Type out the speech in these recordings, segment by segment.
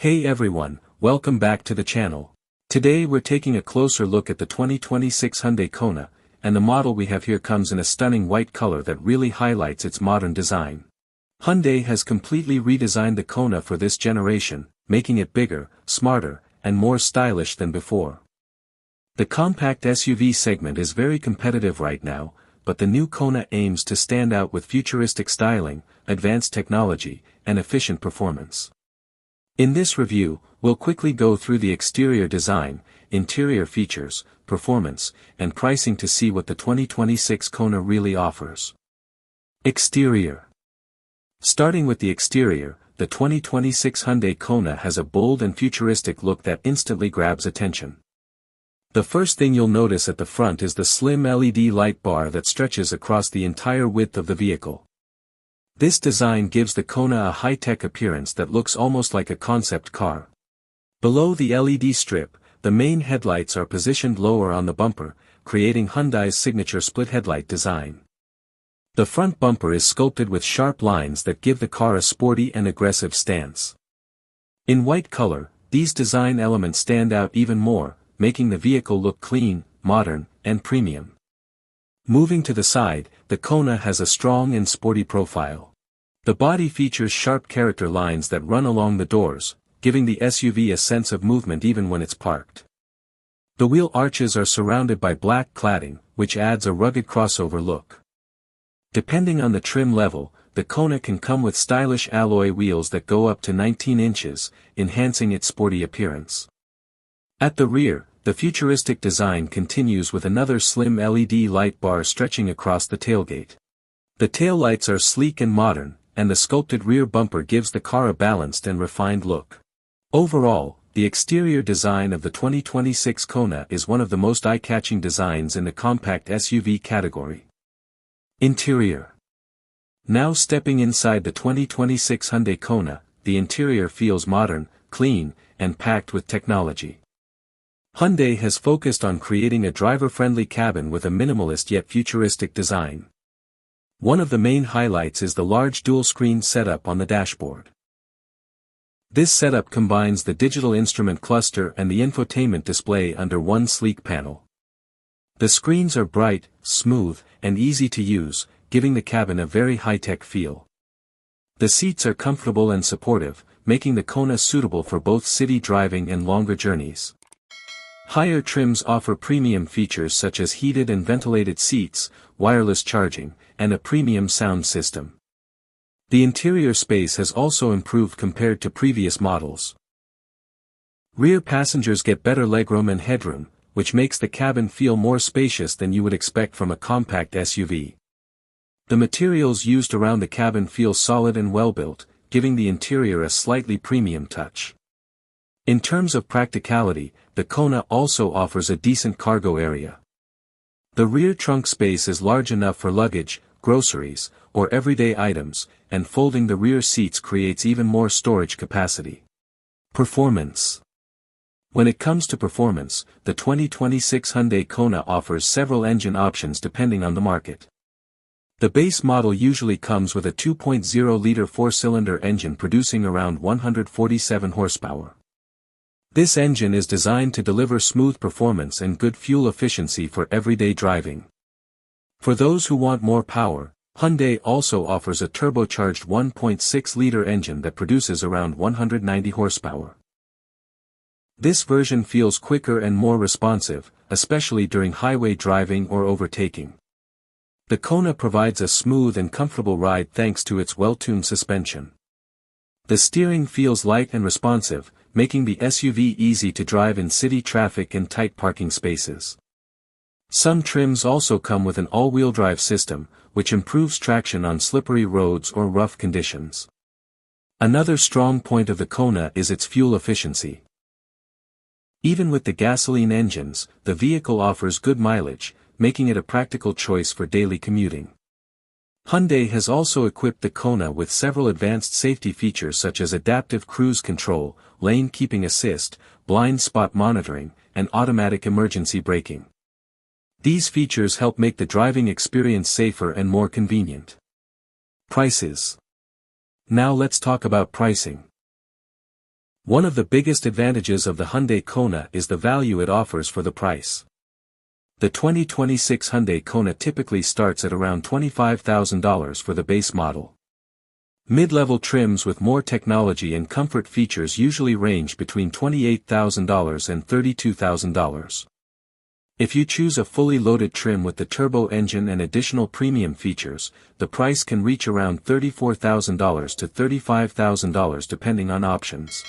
Hey everyone, welcome back to the channel. Today we're taking a closer look at the 2026 Hyundai Kona, and the model we have here comes in a stunning white color that really highlights its modern design. Hyundai has completely redesigned the Kona for this generation, making it bigger, smarter, and more stylish than before. The compact SUV segment is very competitive right now, but the new Kona aims to stand out with futuristic styling, advanced technology, and efficient performance. In this review, we'll quickly go through the exterior design, interior features, performance, and pricing to see what the 2026 Kona really offers. Exterior. Starting with the exterior, the 2026 Hyundai Kona has a bold and futuristic look that instantly grabs attention. The first thing you'll notice at the front is the slim LED light bar that stretches across the entire width of the vehicle. This design gives the Kona a high-tech appearance that looks almost like a concept car. Below the LED strip, the main headlights are positioned lower on the bumper, creating Hyundai's signature split headlight design. The front bumper is sculpted with sharp lines that give the car a sporty and aggressive stance. In white color, these design elements stand out even more, making the vehicle look clean, modern, and premium. Moving to the side, the Kona has a strong and sporty profile. The body features sharp character lines that run along the doors, giving the SUV a sense of movement even when it's parked. The wheel arches are surrounded by black cladding, which adds a rugged crossover look. Depending on the trim level, the Kona can come with stylish alloy wheels that go up to 19 inches, enhancing its sporty appearance. At the rear, the futuristic design continues with another slim LED light bar stretching across the tailgate. The taillights are sleek and modern, and the sculpted rear bumper gives the car a balanced and refined look. Overall, the exterior design of the 2026 Kona is one of the most eye-catching designs in the compact SUV category. Interior. Now stepping inside the 2026 Hyundai Kona, the interior feels modern, clean, and packed with technology. Hyundai has focused on creating a driver-friendly cabin with a minimalist yet futuristic design. One of the main highlights is the large dual-screen setup on the dashboard. This setup combines the digital instrument cluster and the infotainment display under one sleek panel. The screens are bright, smooth, and easy to use, giving the cabin a very high-tech feel. The seats are comfortable and supportive, making the Kona suitable for both city driving and longer journeys. Higher trims offer premium features such as heated and ventilated seats, wireless charging, and a premium sound system. The interior space has also improved compared to previous models. Rear passengers get better legroom and headroom, which makes the cabin feel more spacious than you would expect from a compact SUV. The materials used around the cabin feel solid and well-built, giving the interior a slightly premium touch. In terms of practicality, the Kona also offers a decent cargo area. The rear trunk space is large enough for luggage, groceries, or everyday items, and folding the rear seats creates even more storage capacity. Performance. When it comes to performance, the 2026 Hyundai Kona offers several engine options depending on the market. The base model usually comes with a 2.0-liter four-cylinder engine producing around 147 horsepower. This engine is designed to deliver smooth performance and good fuel efficiency for everyday driving. For those who want more power, Hyundai also offers a turbocharged 1.6-liter engine that produces around 190 horsepower. This version feels quicker and more responsive, especially during highway driving or overtaking. The Kona provides a smooth and comfortable ride thanks to its well-tuned suspension. The steering feels light and responsive, making the SUV easy to drive in city traffic and tight parking spaces. Some trims also come with an all-wheel drive system, which improves traction on slippery roads or rough conditions. Another strong point of the Kona is its fuel efficiency. Even with the gasoline engines, the vehicle offers good mileage, making it a practical choice for daily commuting. Hyundai has also equipped the Kona with several advanced safety features such as adaptive cruise control, lane keeping assist, blind spot monitoring, and automatic emergency braking. These features help make the driving experience safer and more convenient. Prices. Now let's talk about pricing. One of the biggest advantages of the Hyundai Kona is the value it offers for the price. The 2026 Hyundai Kona typically starts at around $25,000 for the base model. Mid-level trims with more technology and comfort features usually range between $28,000 and $32,000. If you choose a fully loaded trim with the turbo engine and additional premium features, the price can reach around $34,000 to $35,000 depending on options.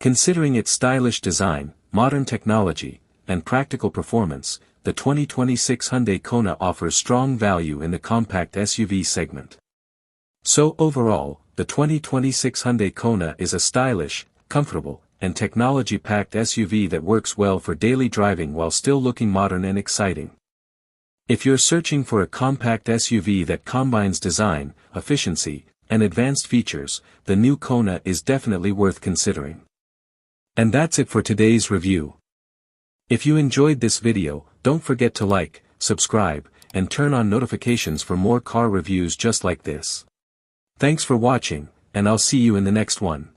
Considering its stylish design, modern technology, and practical performance, the 2026 Hyundai Kona offers strong value in the compact SUV segment. So overall, the 2026 Hyundai Kona is a stylish, comfortable, and technology-packed SUV that works well for daily driving while still looking modern and exciting. If you're searching for a compact SUV that combines design, efficiency, and advanced features, the new Kona is definitely worth considering. And that's it for today's review. If you enjoyed this video, don't forget to like, subscribe, and turn on notifications for more car reviews just like this. Thanks for watching, and I'll see you in the next one.